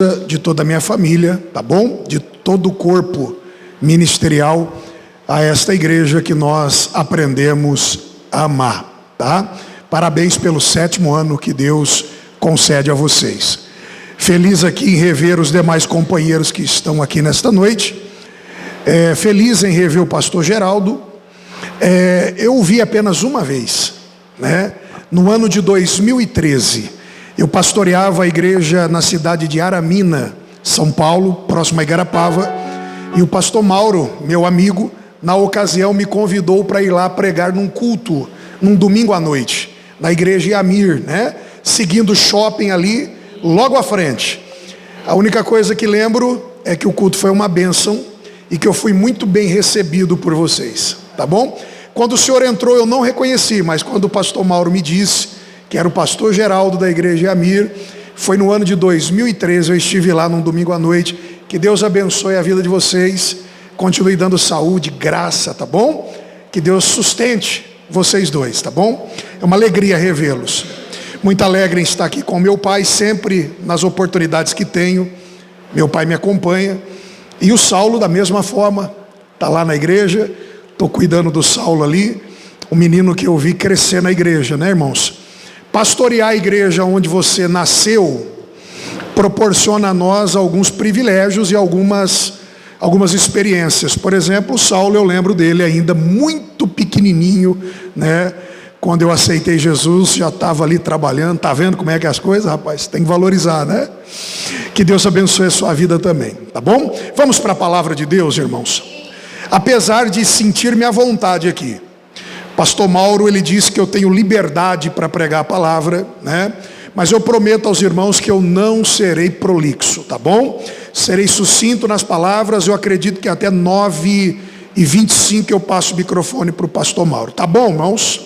de toda a minha família, tá bom? De todo o corpo ministerial a esta igreja que nós aprendemos a amar, tá? Parabéns pelo 7º ano que Deus concede a vocês. Feliz aqui em rever os demais companheiros que estão aqui nesta noite. Feliz em rever o pastor Geraldo. Eu o vi apenas uma vez, né? No ano de 2013. Eu pastoreava a igreja na cidade de Aramina, São Paulo, próximo a Igarapava, e o pastor Mauro, meu amigo, na ocasião me convidou para ir lá pregar num culto, num domingo à noite, na igreja Iamir, né? Seguindo o shopping ali, logo à frente. A única coisa que lembro é que o culto foi uma bênção e que eu fui muito bem recebido por vocês, tá bom? Quando o senhor entrou eu não reconheci, mas quando o pastor Mauro me disse que era o pastor Geraldo da igreja Iamir, foi no ano de 2013, eu estive lá num domingo à noite. Que Deus abençoe a vida de vocês, continue dando saúde, graça, tá bom? Que Deus sustente vocês dois, tá bom? É uma alegria revê-los. Muito alegre em estar aqui com meu pai, sempre nas oportunidades que tenho, meu pai me acompanha, e o Saulo da mesma forma, está lá na igreja, estou cuidando do Saulo ali, o menino que eu vi crescer na igreja, né, irmãos? Pastorear a igreja onde você nasceu proporciona a nós alguns privilégios e algumas experiências. Por exemplo, o Saulo, eu lembro dele ainda muito pequenininho, né? Quando eu aceitei Jesus, já estava ali trabalhando. Tá vendo como é que é as coisas, rapaz? Tem que valorizar, né? Que Deus abençoe a sua vida também, tá bom? Vamos para a palavra de Deus, irmãos. Apesar de sentir-me à vontade aqui, pastor Mauro, ele disse que eu tenho liberdade para pregar a palavra, né? Mas eu prometo aos irmãos que eu não serei prolixo, tá bom? Serei sucinto nas palavras. Eu acredito que até 9h25 eu passo o microfone para o pastor Mauro, tá bom, irmãos?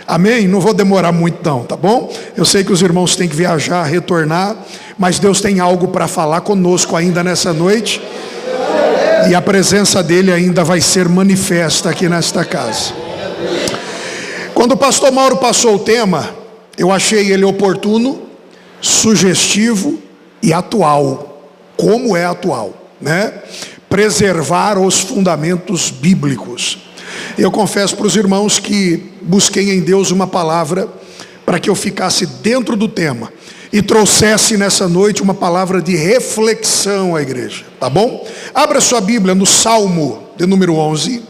Amém? Não vou demorar muito não, tá bom? Eu sei que os irmãos têm que viajar, retornar, mas Deus tem algo para falar conosco ainda nessa noite, e a presença dele ainda vai ser manifesta aqui nesta casa. Quando o pastor Mauro passou o tema, eu achei ele oportuno, sugestivo e atual. Como é atual, né? Preservar os fundamentos bíblicos. Eu confesso para os irmãos que busquei em Deus uma palavra para que eu ficasse dentro do tema e trouxesse nessa noite uma palavra de reflexão à igreja, tá bom? Abra sua Bíblia no Salmo de número 11.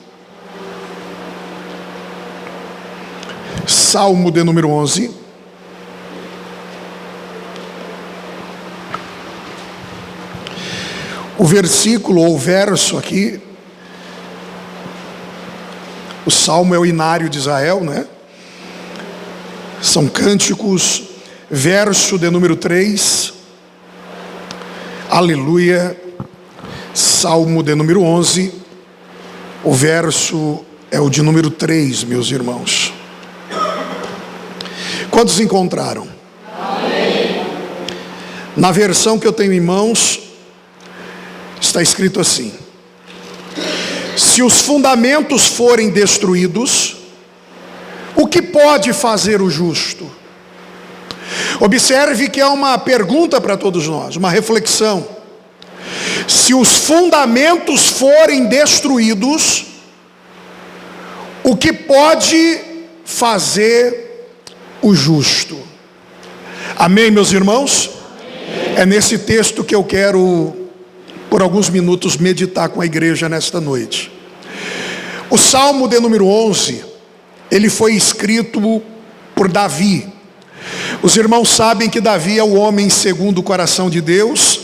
Salmo de número 11. O versículo ou verso aqui, o Salmo é o inário de Israel, né? São cânticos, verso de número 3. Aleluia. Salmo de número 11. O verso é o de número 3, meus irmãos. Quantos encontraram? Amém. Na versão que eu tenho em mãos, está escrito assim: se os fundamentos forem destruídos, o que pode fazer o justo? Observe que é uma pergunta para todos nós, uma reflexão. Se os fundamentos forem destruídos, o que pode fazer o justo? Amém, meus irmãos? Amém. É nesse texto que eu quero, por alguns minutos, meditar com a igreja nesta noite. O Salmo de número 11, ele foi escrito por Davi. Os irmãos sabem que Davi é o homem segundo o coração de Deus,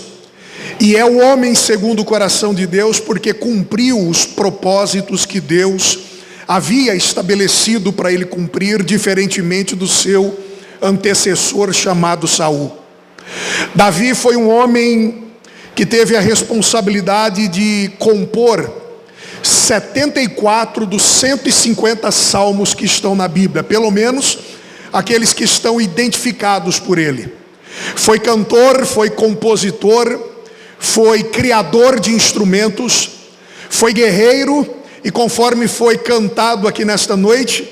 e é o homem segundo o coração de Deus porque cumpriu os propósitos que Deus havia estabelecido para ele cumprir, diferentemente do seu antecessor chamado Saul. Davi foi um homem que teve a responsabilidade de compor 74 dos 150 salmos que estão na Bíblia, pelo menos aqueles que estão identificados por ele. Foi cantor, foi compositor, foi criador de instrumentos, foi guerreiro. E conforme foi cantado aqui nesta noite,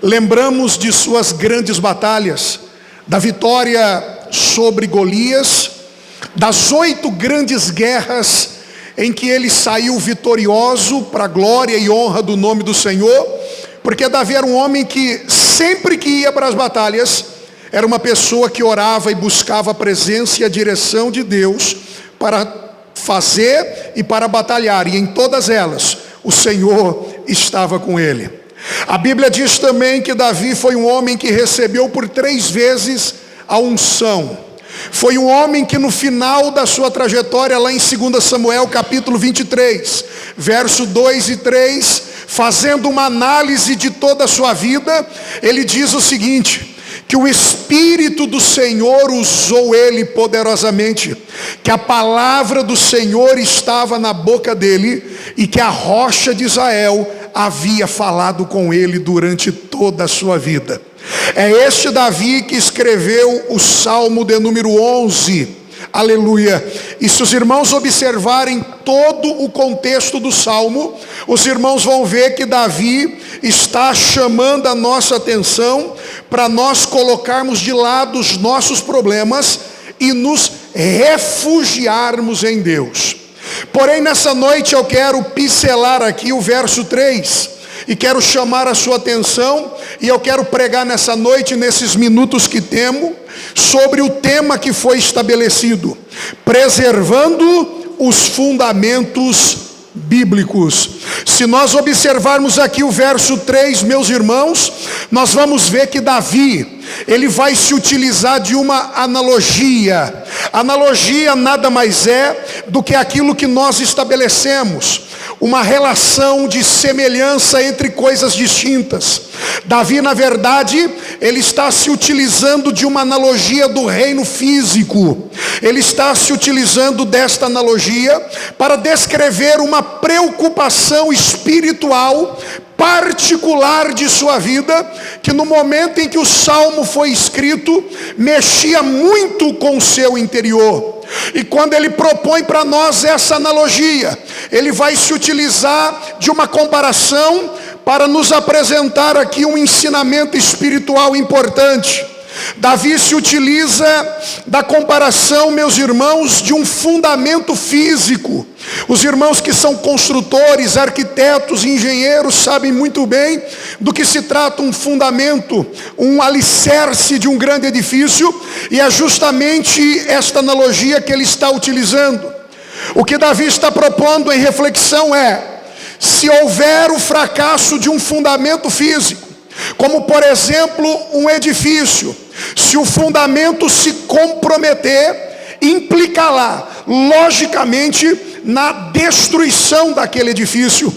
lembramos de suas grandes batalhas, da vitória sobre Golias, das 8 grandes guerras em que ele saiu vitorioso para a glória e honra do nome do Senhor, porque Davi era um homem que sempre que ia para as batalhas, era uma pessoa que orava e buscava a presença e a direção de Deus para fazer e para batalhar, e em todas elas o Senhor estava com ele. A Bíblia diz também que Davi foi um homem que recebeu por 3 vezes a unção. Foi um homem que no final da sua trajetória, lá em 2 Samuel capítulo 23, verso 2 e 3, fazendo uma análise de toda a sua vida, ele diz o seguinte: que o Espírito do Senhor usou ele poderosamente, que a palavra do Senhor estava na boca dele, e que a rocha de Israel havia falado com ele durante toda a sua vida. É este Davi que escreveu o Salmo de número 11, aleluia. E se os irmãos observarem todo o contexto do Salmo, os irmãos vão ver que Davi está chamando a nossa atenção para nós colocarmos de lado os nossos problemas e nos refugiarmos em Deus. Porém, nessa noite eu quero pincelar aqui o verso 3, e quero chamar a sua atenção, e eu quero pregar nessa noite, nesses minutos que temos, sobre o tema que foi estabelecido: preservando os fundamentos bíblicos. Se nós observarmos aqui o verso 3, meus irmãos, nós vamos ver que Davi, ele vai se utilizar de uma analogia. Analogia nada mais é do que aquilo que nós estabelecemos, uma relação de semelhança entre coisas distintas. Davi, na verdade, ele está se utilizando de uma analogia do reino físico. Ele está se utilizando desta analogia para descrever uma preocupação espiritual particular de sua vida, que no momento em que o Salmo foi escrito, mexia muito com o seu interior. E quando ele propõe para nós essa analogia, ele vai se utilizar de uma comparação para nos apresentar aqui um ensinamento espiritual importante. Davi se utiliza da comparação, meus irmãos, de um fundamento físico. Os irmãos que são construtores, arquitetos, engenheiros, sabem muito bem do que se trata um fundamento, um alicerce de um grande edifício, e é justamente esta analogia que ele está utilizando. O que Davi está propondo em reflexão é: se houver o fracasso de um fundamento físico, como por exemplo um edifício, se o fundamento se comprometer, implicará logicamente na destruição daquele edifício.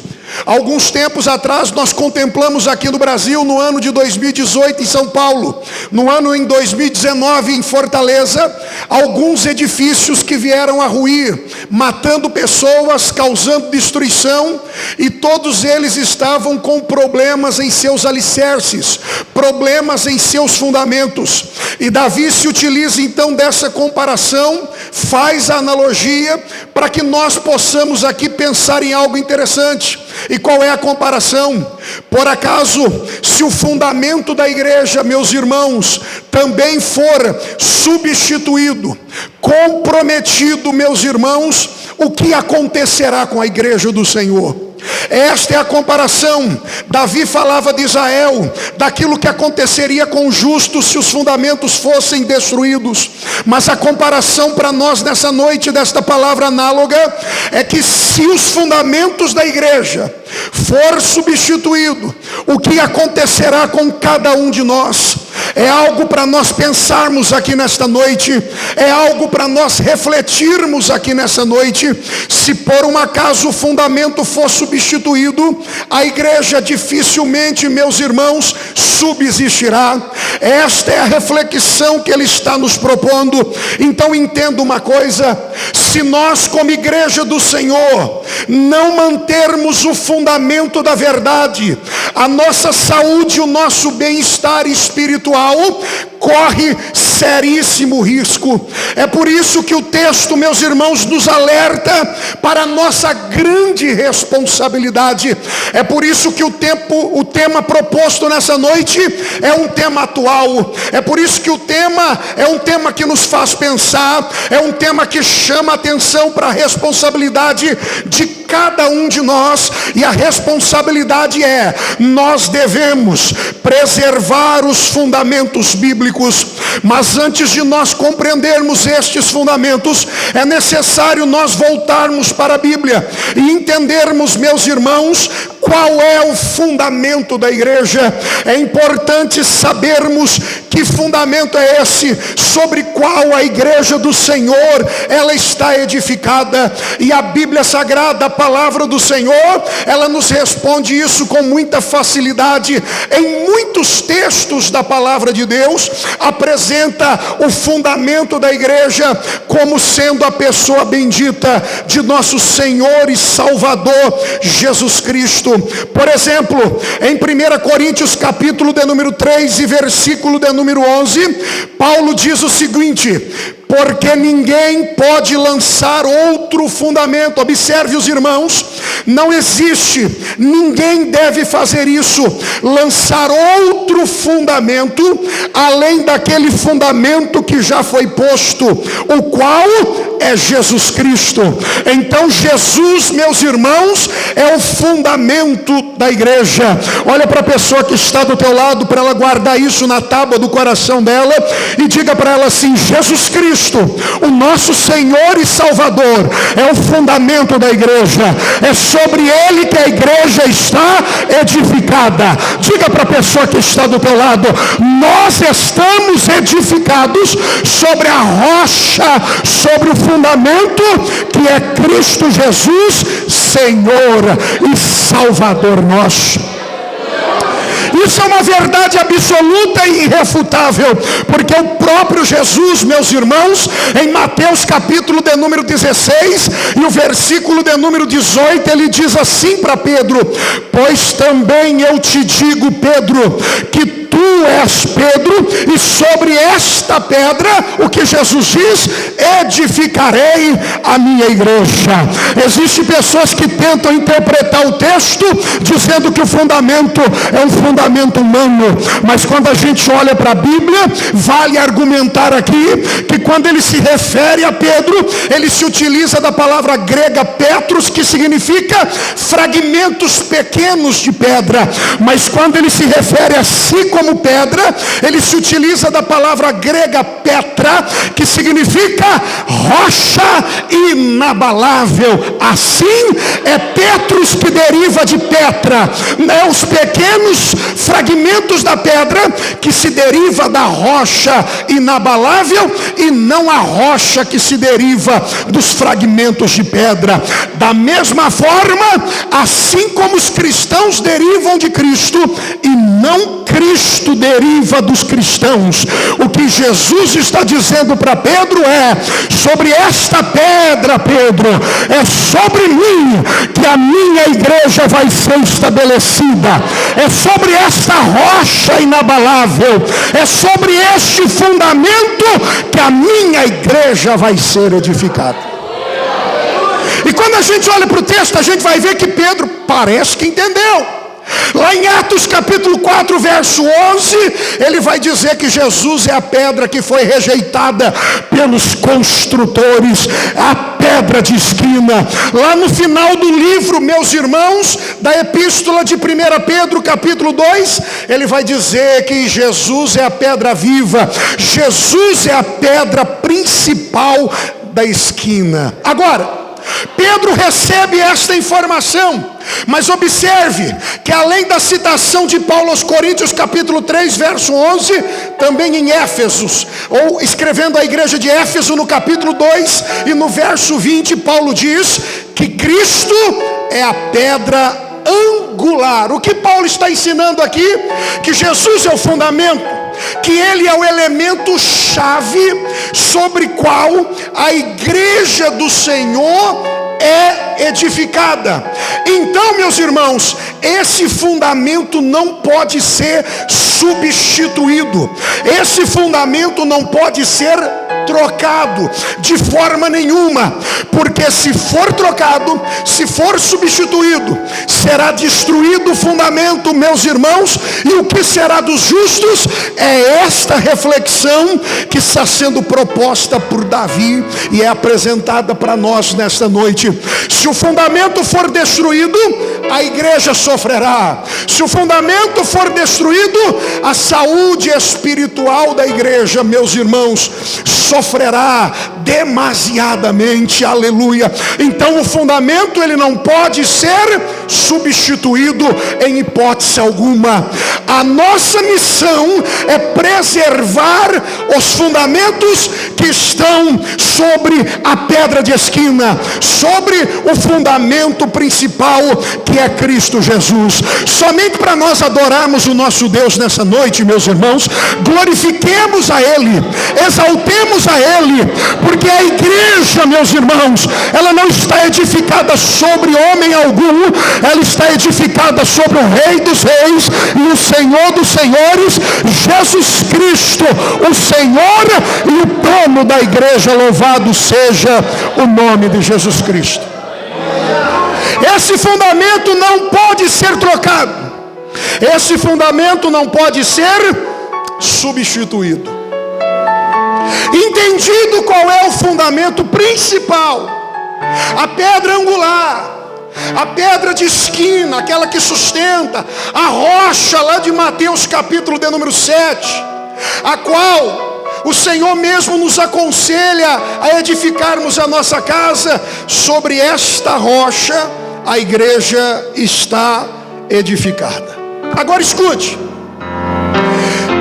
Alguns tempos atrás nós contemplamos aqui no Brasil, no ano de 2018 em São Paulo, no ano em 2019 em Fortaleza, alguns edifícios que vieram a ruir, matando pessoas, causando destruição, e todos eles estavam com problemas em seus alicerces, problemas em seus fundamentos. E Davi se utiliza então dessa comparação, faz a analogia para que nós possamos aqui pensar em algo interessante. E qual é a comparação? Por acaso, se o fundamento da igreja, meus irmãos, também for substituído, comprometido, meus irmãos, o que acontecerá com a igreja do Senhor? Esta é a comparação. Davi falava de Israel, daquilo que aconteceria com os justos se os fundamentos fossem destruídos. Mas a comparação para nós nessa noite, desta palavra análoga, é que se os fundamentos da igreja for substituído, o que acontecerá com cada um de nós? É algo para nós pensarmos aqui nesta noite, é algo para nós refletirmos aqui nessa noite. Se por um acaso o fundamento for substituído, a igreja dificilmente, meus irmãos, subsistirá. Esta é a reflexão que ele está nos propondo. Então entenda uma coisa: se nós como igreja do Senhor não mantermos o fundamento da verdade, a nossa saúde, o nosso bem-estar espiritual corre seríssimo risco. É por isso que o texto, meus irmãos, nos alerta para a nossa grande responsabilidade. É por isso que o tema proposto nessa noite é um tema atual. É por isso que o tema é um tema que nos faz pensar, é um tema que chama atenção para a responsabilidade de cada um de nós. E a responsabilidade é: nós devemos preservar os fundamentos bíblicos. Mas antes de nós compreendermos estes fundamentos, é necessário nós voltarmos para a Bíblia e entendermos, meus irmãos, qual é o fundamento da igreja. É importante sabermos que fundamento é esse sobre qual a igreja do Senhor ela está edificada. E a Bíblia Sagrada, a palavra do Senhor, ela nos responde isso com muita facilidade. Em muitos textos da palavra de Deus, apresenta o fundamento da igreja como sendo a pessoa bendita de nosso Senhor e Salvador Jesus Cristo. Por exemplo, em 1 Coríntios capítulo de número 3 e versículo de número 11, Paulo diz o seguinte: porque ninguém pode lançar outro fundamento. Observe, os irmãos, não existe, ninguém deve fazer isso, lançar outro fundamento além daquele fundamento que já foi posto, o qual é Jesus Cristo. Então Jesus, meus irmãos, é o fundamento da igreja. Olha para a pessoa que está do teu lado, para ela guardar isso na tábua do coração dela, e diga para ela assim: Jesus Cristo, o nosso Senhor e Salvador, é o fundamento da igreja. É sobre ele que a igreja está edificada. Diga para a pessoa que está do teu lado: nós estamos edificados sobre a rocha, sobre o fundamento que é Cristo Jesus, Senhor e Salvador nosso. Isso é uma verdade absoluta e irrefutável, porque o próprio Jesus, meus irmãos, em Mateus capítulo de número 16 e o versículo de número 18, ele diz assim para Pedro: pois também eu te digo, Pedro, que tu és Pedro, e sobre esta pedra, o que Jesus diz, edificarei a minha igreja. Existem pessoas que tentam interpretar o texto dizendo que o fundamento é um fundamento humano, mas quando a gente olha para a Bíblia, vale argumentar aqui que quando ele se refere a Pedro, ele se utiliza da palavra grega petros, que significa fragmentos pequenos de pedra, mas quando ele se refere a si como pedra, ele se utiliza da palavra grega petra, que significa rocha inabalável. Assim é Petros, que deriva de Petra, né? Os pequenos fragmentos da pedra que se deriva da rocha inabalável, e não a rocha que se deriva dos fragmentos de pedra. Da mesma forma, assim como os cristãos derivam de Cristo e não Cristo deriva dos cristãos, o que Jesus está dizendo para Pedro é: sobre esta pedra, Pedro, é sobre mim que a minha igreja vai ser estabelecida. É sobre esta rocha inabalável, é sobre este fundamento que a minha igreja vai ser edificada. E quando a gente olha para o texto, a gente vai ver que Pedro parece que entendeu. Lá em Atos capítulo 4, verso 11, ele vai dizer que Jesus é a pedra que foi rejeitada pelos construtores, a pedra de esquina. Lá no final do livro, meus irmãos, da epístola de 1 Pedro capítulo 2, ele vai dizer que Jesus é a pedra viva, Jesus é a pedra principal da esquina. Agora, Pedro recebe esta informação, mas observe que além da citação de Paulo aos Coríntios capítulo 3, verso 11, também em Éfesos, ou escrevendo à igreja de Éfeso no capítulo 2 e no verso 20, Paulo diz que Cristo é a pedra angular. O que Paulo está ensinando aqui? Que Jesus é o fundamento, que ele é o elemento chave sobre qual a igreja do Senhor é edificada. Então, meus irmãos, esse fundamento não pode ser substituído. Esse fundamento não pode ser trocado de forma nenhuma, porque se for trocado, se for substituído, será destruído o fundamento, meus irmãos. E o que será dos justos? É esta reflexão que está sendo proposta por Davi e é apresentada para nós nesta noite. Se o fundamento for destruído, a igreja sofrerá. Se o fundamento for destruído, a saúde espiritual da igreja, meus irmãos, sofrerá demasiadamente. Aleluia. Então o fundamento, ele não pode ser substituído em hipótese alguma. A nossa missão é preservar os fundamentos que estão sobre a pedra de esquina, sobre o fundamento principal, que é Cristo Jesus. Somente para nós adorarmos o nosso Deus nessa noite, meus irmãos, glorifiquemos a Ele, exaltemos a Ele, porque a igreja, meus irmãos, ela não está edificada sobre homem algum, ela está edificada sobre o Rei dos Reis e o Senhor dos Senhores, Jesus Cristo, o Senhor e o dono da igreja. Louvado seja o nome de Jesus Cristo. Esse fundamento não pode ser trocado. Esse fundamento não pode ser substituído. Entendido qual é o fundamento principal, a pedra angular, a pedra de esquina, aquela que sustenta, a rocha lá de Mateus capítulo de número 7, a qual o Senhor mesmo nos aconselha a edificarmos a nossa casa. Sobre esta rocha a igreja está edificada. Agora escute.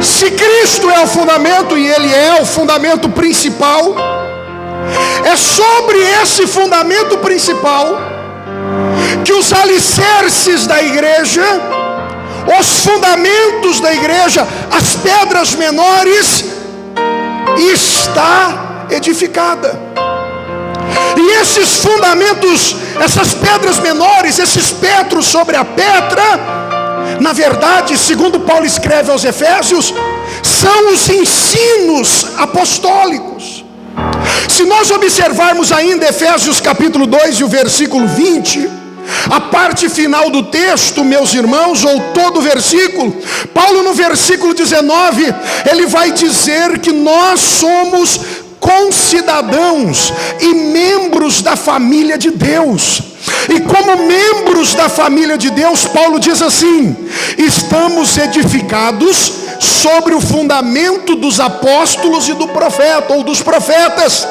Se Cristo é o fundamento, e Ele é o fundamento principal, é sobre esse fundamento principal que os alicerces da igreja, os fundamentos da igreja, as pedras menores, está edificada. E esses fundamentos, essas pedras menores, esses petros sobre a pedra, na verdade, segundo Paulo escreve aos Efésios, são os ensinos apostólicos. Se nós observarmos ainda Efésios capítulo 2 e o versículo 20, a parte final do texto, meus irmãos, ou todo o versículo, Paulo no versículo 19, ele vai dizer que nós somos concidadãos e membros da família de Deus. E como membros da família de Deus, Paulo diz assim: estamos edificados sobre o fundamento dos apóstolos e do profeta, ou dos profetas,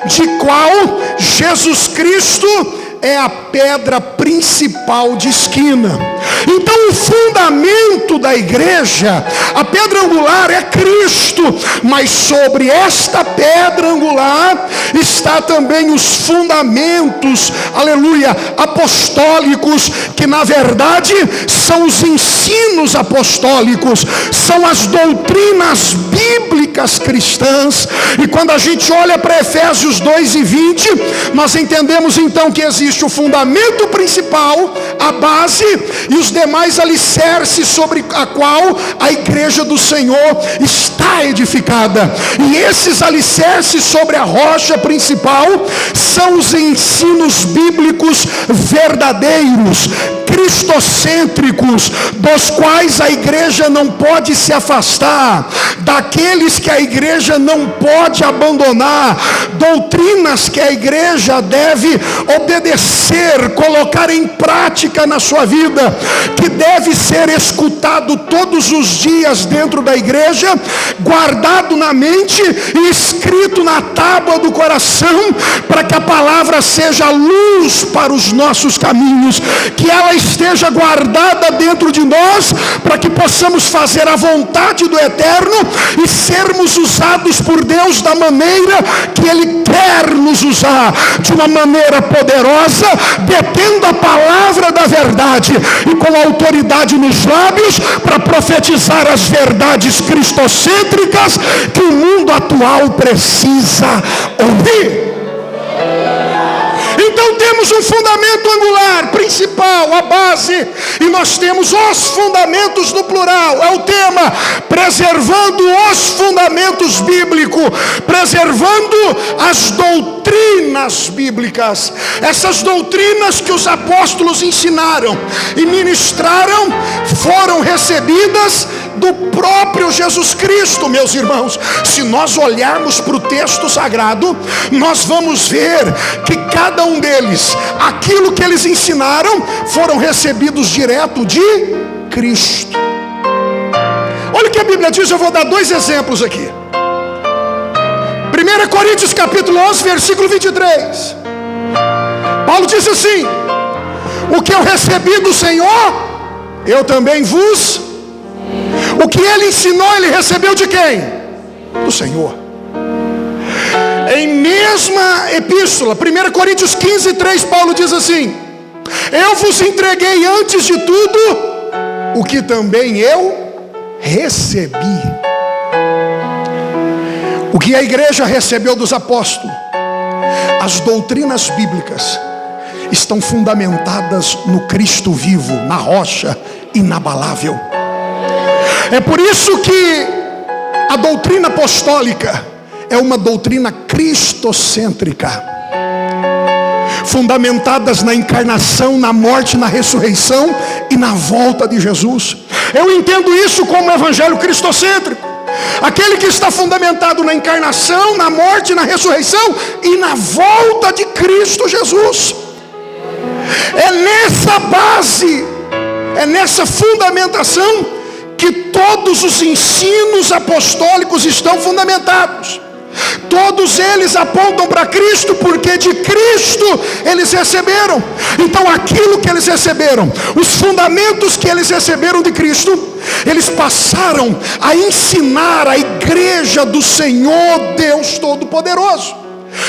de qual Jesus Cristo é a pedra principal de esquina. Então o fundamento da igreja, a pedra angular é Cristo, mas sobre esta pedra angular está também os fundamentos, aleluia, apostólicos, que na verdade são os ensinos apostólicos, são as doutrinas bíblicas cristãs. E quando a gente olha para Efésios 2 e 20, nós entendemos então que existe o fundamento principal, a base, e os demais alicerces sobre a qual a igreja do Senhor está edificada. E esses alicerces sobre a rocha principal são os ensinos bíblicos verdadeiros, cristocêntricos, dos quais a igreja não pode se afastar, daqueles que a igreja não pode abandonar, doutrinas que a igreja deve obedecer, colocar em prática na sua vida, que deve ser escutado todos os dias dentro da igreja, guardado na mente e escrito na tábua do coração, para que a palavra seja luz para os nossos caminhos, que ela esteja guardada dentro de nós, para que possamos fazer a vontade do Eterno e sermos usados por Deus da maneira que Ele quer nos usar, de uma maneira poderosa, detendo a palavra da verdade e com autoridade nos lábios, para profetizar as verdades cristocêntricas que o mundo atual precisa ouvir. Então Então temos um fundamento angular, principal, a base, e nós temos os fundamentos no plural, é o tema, preservando os fundamentos bíblicos, preservando as doutrinas bíblicas, essas doutrinas que os apóstolos ensinaram e ministraram, foram recebidas do próprio Jesus Cristo, meus irmãos. Se nós olharmos para o texto sagrado, nós vamos ver que cada um deles, aquilo que eles ensinaram, foram recebidos direto de Cristo. Olha o que a Bíblia diz, eu vou dar 2 exemplos aqui. 1 Coríntios capítulo 11, versículo 23. Paulo diz assim: o que eu recebi do Senhor, eu também vos. O que ele ensinou, ele recebeu de quem? Do Senhor. Em mesma epístola, 1 Coríntios 15, 3, Paulo diz assim: eu vos entreguei antes de tudo o que também eu recebi. O que a igreja recebeu dos apóstolos, as doutrinas bíblicas, estão fundamentadas no Cristo vivo, na rocha inabalável. É por isso que a doutrina apostólica é uma doutrina cristocêntrica, fundamentadas na encarnação, na morte, na ressurreição e na volta de Jesus. Eu entendo isso como evangelho cristocêntrico, aquele que está fundamentado na encarnação, na morte, na ressurreição e na volta de Cristo Jesus. É nessa base, é nessa fundamentação que todos os ensinos apostólicos estão fundamentados. Todos eles apontam para Cristo, porque de Cristo eles receberam. Então aquilo que eles receberam, os fundamentos que eles receberam de Cristo, eles passaram a ensinar a igreja do Senhor Deus Todo-Poderoso.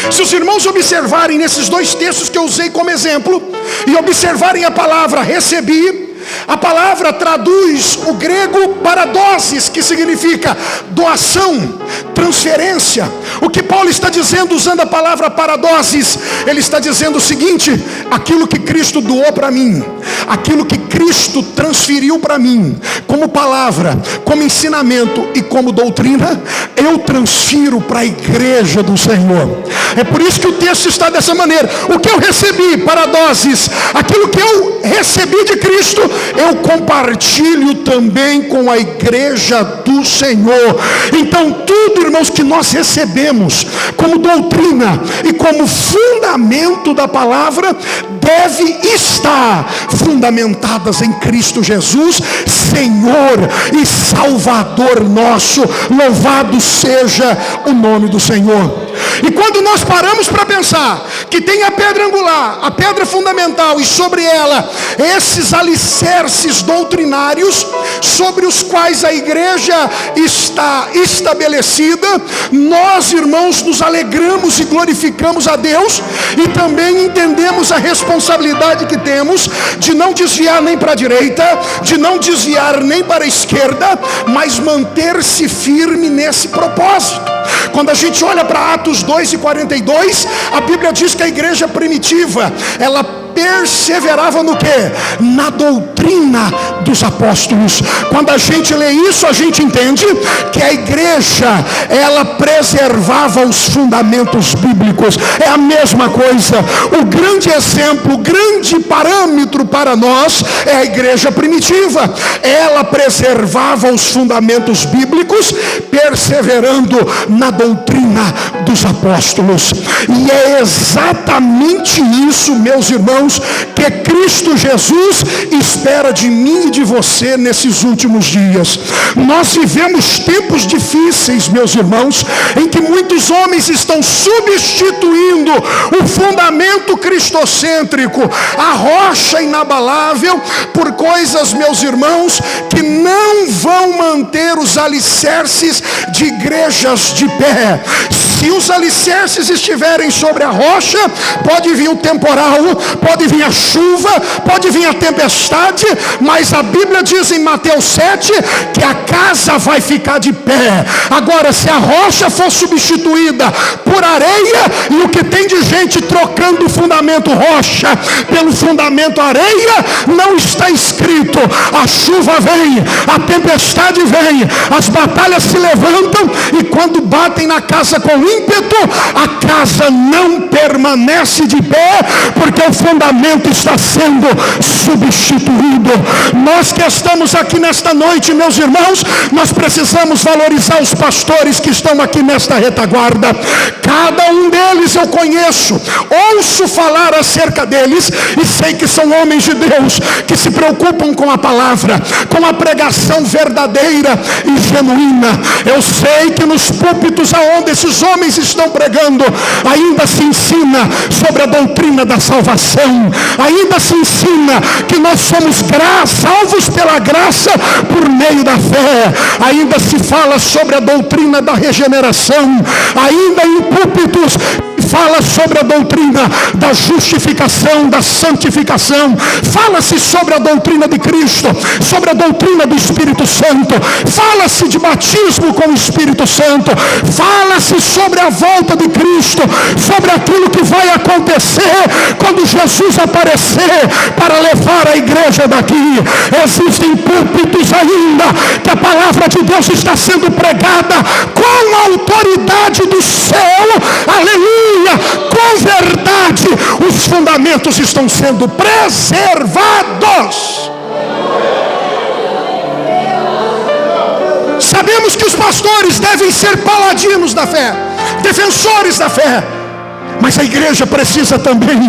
Se os irmãos observarem nesses 2 textos que eu usei como exemplo, e observarem a palavra recebi, a palavra traduz o grego paradoses, que significa doação, transferência. O que Paulo está dizendo usando a palavra paradoses? Ele está dizendo o seguinte: aquilo que Cristo doou para mim, aquilo que Cristo transferiu para mim, como palavra, como ensinamento e como doutrina, eu transfiro para a igreja do Senhor. É por isso que o texto está dessa maneira: o que eu recebi, paradoses, aquilo que eu recebi de Cristo, eu compartilho também com a igreja do Senhor. Então tudo, irmãos, que nós recebemos como doutrina e como fundamento da palavra, deve estar fundamentadas em Cristo Jesus, Senhor e Salvador nosso. Louvado seja o nome do Senhor. E quando nós paramos para pensar que tem a pedra angular, a pedra fundamental, e sobre ela esses alicerces doutrinários sobre os quais a igreja está estabelecida, nós, irmãos, nos alegramos e glorificamos a Deus, e também entendemos a responsabilidade que temos de não desviar nem para a direita, de não desviar nem para a esquerda, mas manter-se firme nesse propósito. Quando a gente olha para Atos 2:42, a Bíblia diz que a igreja primitiva, ela perseverava no quê? Na doutrina dos apóstolos. Quando a gente lê isso, a gente entende que a igreja, ela preservava os fundamentos bíblicos. É a mesma coisa. O grande exemplo, o grande parâmetro para nós é a igreja primitiva. Ela preservava os fundamentos bíblicos, perseverando na doutrina dos apóstolos. E é exatamente isso, meus irmãos, que Cristo Jesus espera de mim e de você nesses últimos dias. Nós vivemos tempos difíceis, meus irmãos, em que muitos homens estão substituindo o fundamento cristocêntrico, a rocha inabalável, por coisas, meus irmãos, que não vão manter os alicerces de igrejas de pé. Se os alicerces estiverem sobre a rocha, pode vir o temporal, pode vir a chuva, pode vir a tempestade, mas a Bíblia diz em Mateus 7 que a casa vai ficar de pé. Agora, se a rocha for substituída por areia, e o que tem de gente trocando o fundamento rocha pelo fundamento areia, não está escrito. A chuva vem, a tempestade vem, as batalhas se levantam, e quando batem na casa com ímpeto, a casa não permanece de pé, porque o fundamento está sendo substituído. Nós que estamos aqui nesta noite, meus irmãos, nós precisamos valorizar os pastores que estão aqui nesta retaguarda. Cada um deles eu conheço, ouço falar acerca deles, e sei que são homens de Deus, que se preocupam com a palavra, com a pregação verdadeira e genuína. Eu sei que nos púlpitos aonde esses homens estão pregando, ainda se ensina sobre a doutrina da salvação, ainda se ensina que nós somos salvos pela graça por meio da fé, ainda se fala sobre a doutrina da regeneração, ainda em púlpitos fala sobre a doutrina da justificação, da santificação, fala-se sobre a doutrina de Cristo, sobre a doutrina do Espírito Santo, fala-se de batismo com o Espírito Santo, fala-se sobre a volta de Cristo, sobre aquilo que vai acontecer quando Jesus aparecer para levar a igreja daqui. Existem púlpitos ainda que a palavra de Deus está sendo pregada com a autoridade do céu, aleluia, com verdade. Os fundamentos estão sendo preservados. Sabemos que os pastores devem ser paladinos da fé, defensores da fé, mas a igreja precisa também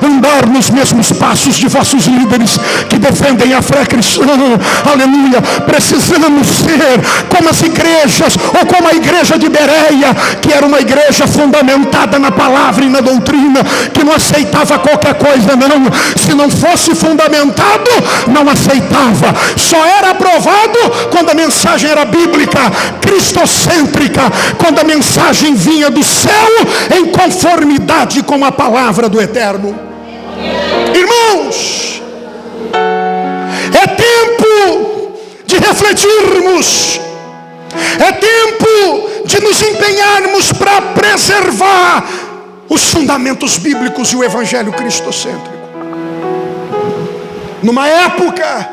andar nos mesmos passos de vossos líderes que defendem a fé cristã. Aleluia. Precisamos ser como as igrejas, ou como a igreja de Bereia, que era uma igreja fundamentada na palavra e na doutrina, que não aceitava qualquer coisa não. Se não fosse fundamentado, não aceitava. Só era aprovado quando a mensagem era bíblica, cristocêntrica, quando a mensagem vinha do céu em conformidade com a palavra do Eterno. Irmãos, é tempo de refletirmos, é tempo de nos empenharmos para preservar os fundamentos bíblicos e o evangelho cristocêntrico. Numa época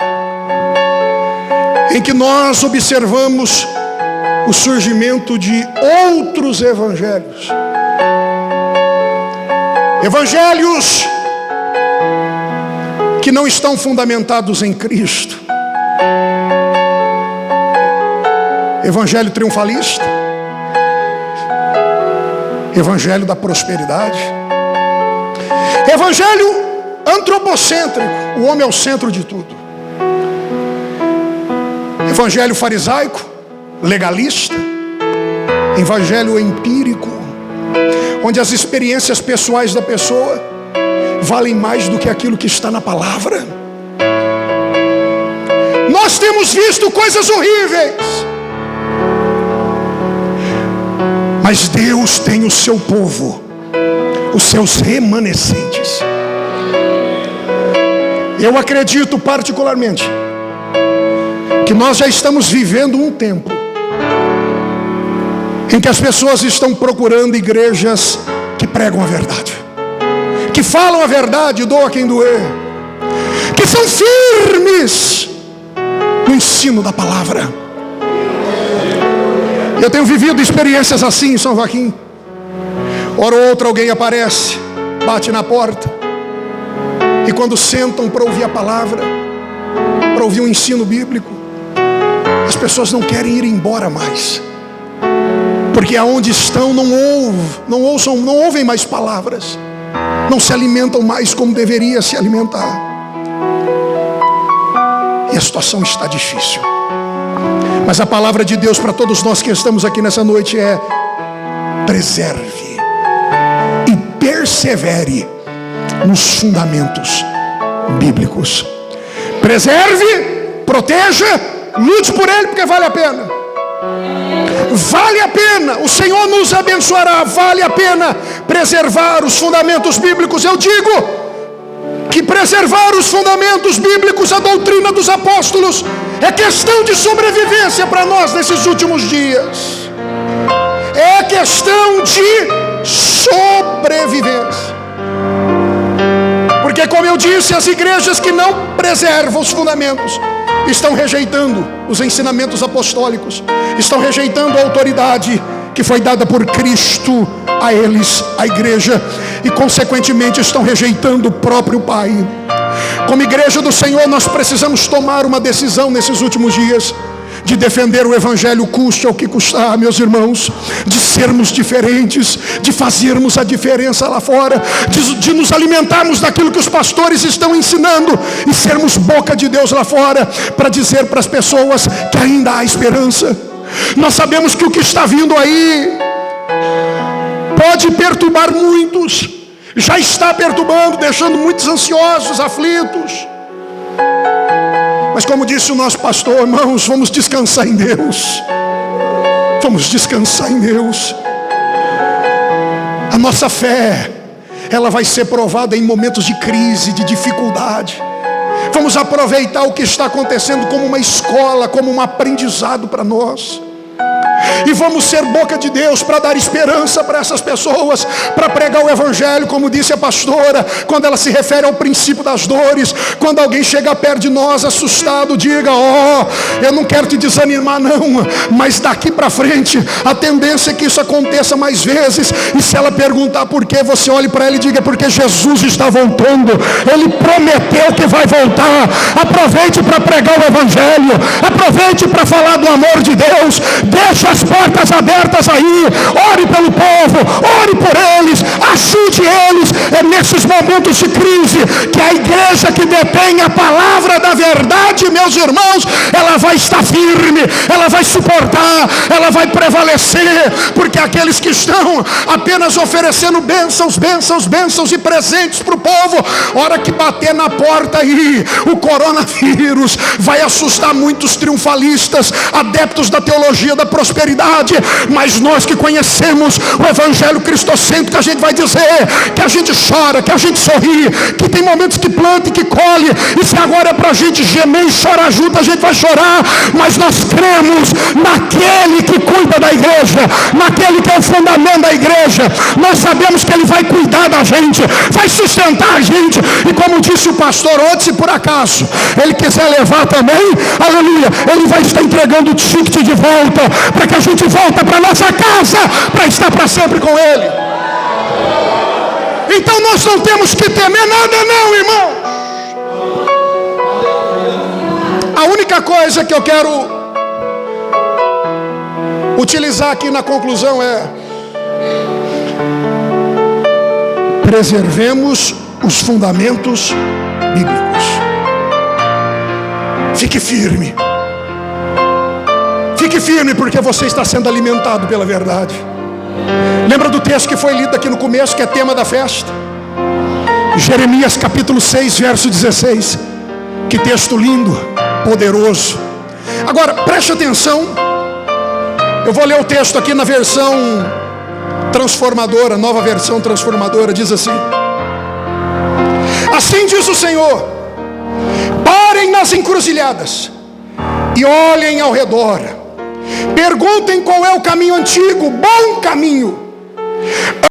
em que nós observamos o surgimento de outros evangelhos, evangelhos que não estão fundamentados em Cristo, evangelho triunfalista, evangelho da prosperidade, evangelho antropocêntrico, o homem é o centro de tudo, evangelho farisaico, legalista, evangelho empírico, onde as experiências pessoais da pessoa valem mais do que aquilo que está na palavra. Nós temos visto coisas horríveis, mas Deus tem o seu povo, os seus remanescentes. Eu acredito particularmente que nós já estamos vivendo um tempo em que as pessoas estão procurando igrejas que pregam a verdade, que falam a verdade, doa quem doer, que são firmes no ensino da palavra. Eu tenho vivido experiências assim em São Joaquim. Hora ou outra alguém aparece, bate na porta, e quando sentam para ouvir a palavra, para ouvir um ensino bíblico, as pessoas não querem ir embora mais, porque aonde estão não ouvem mais palavras, não se alimentam mais como deveria se alimentar, e a situação está difícil. Mas a palavra de Deus para todos nós que estamos aqui nessa noite é: preserve e persevere nos fundamentos bíblicos. Preserve, proteja, lute por ele, porque vale a pena. Vale a pena, o Senhor nos abençoará. Vale a pena preservar os fundamentos bíblicos. Eu digo que preservar os fundamentos bíblicos, a doutrina dos apóstolos, é questão de sobrevivência para nós nesses últimos dias. É questão de sobrevivência. Porque, como eu disse, as igrejas que não preservam os fundamentos estão rejeitando os ensinamentos apostólicos, estão rejeitando a autoridade que foi dada por Cristo a eles, a igreja, e consequentemente estão rejeitando o próprio Pai. Como igreja do Senhor, nós precisamos tomar uma decisão nesses últimos dias, de defender o Evangelho custe ao que custar, meus irmãos, de sermos diferentes, de fazermos a diferença lá fora, de nos alimentarmos daquilo que os pastores estão ensinando e sermos boca de Deus lá fora, para dizer para as pessoas que ainda há esperança. Nós sabemos que o que está vindo aí pode perturbar muitos, já está perturbando, deixando muitos ansiosos, aflitos. Mas como disse o nosso pastor, irmãos, vamos descansar em Deus. Vamos descansar em Deus. A nossa fé, ela vai ser provada em momentos de crise, de dificuldade. Vamos aproveitar o que está acontecendo como uma escola, como um aprendizado para nós. E vamos ser boca de Deus para dar esperança para essas pessoas, para pregar o Evangelho, como disse a pastora, quando ela se refere ao princípio das dores. Quando alguém chega perto de nós assustado, diga: eu não quero te desanimar não, mas daqui para frente a tendência é que isso aconteça mais vezes. E se ela perguntar por quê, você olhe para ela e diga: porque Jesus está voltando, Ele prometeu que vai voltar. Aproveite para pregar o Evangelho, aproveite para falar do amor de Deus, deixa as portas abertas aí, ore pelo povo, ore por eles, ajude eles. É nesses momentos de crise que a igreja que detém a palavra da verdade, meus irmãos, ela vai estar firme, ela vai suportar, ela vai prevalecer. Porque aqueles que estão apenas oferecendo bênçãos, bênçãos, bênçãos e presentes para o povo, hora que bater na porta aí o coronavírus, vai assustar muitos triunfalistas, adeptos da teologia da prosperidade. Mas nós que conhecemos o Evangelho cristocêntrico, a gente vai dizer que a gente chora, que a gente sorri, que tem momentos que planta e que colhe. E se agora é para a gente gemer e chorar junto, a gente vai chorar. Mas nós cremos naquele que cuida da igreja, naquele que é o fundamento da igreja. Nós sabemos que Ele vai cuidar da gente, vai sustentar a gente. E como disse o pastor ontem, se por acaso Ele quiser levar também, aleluia, Ele vai estar entregando o ticket de volta, para que a gente volta para nossa casa, para estar para sempre com Ele. Então nós não temos que temer nada não, irmão. A única coisa que eu quero utilizar aqui na conclusão é: preservemos os fundamentos bíblicos. Fique firme. Fique firme, porque você está sendo alimentado pela verdade. Lembra do texto que foi lido aqui no começo, que é tema da festa? Jeremias capítulo 6, verso 16. Que texto lindo, poderoso. Agora, preste atenção. Eu vou ler o texto aqui na versão transformadora, nova versão transformadora. Diz assim: assim diz o Senhor: parem nas encruzilhadas e olhem ao redor. Perguntem qual é o caminho antigo, bom caminho.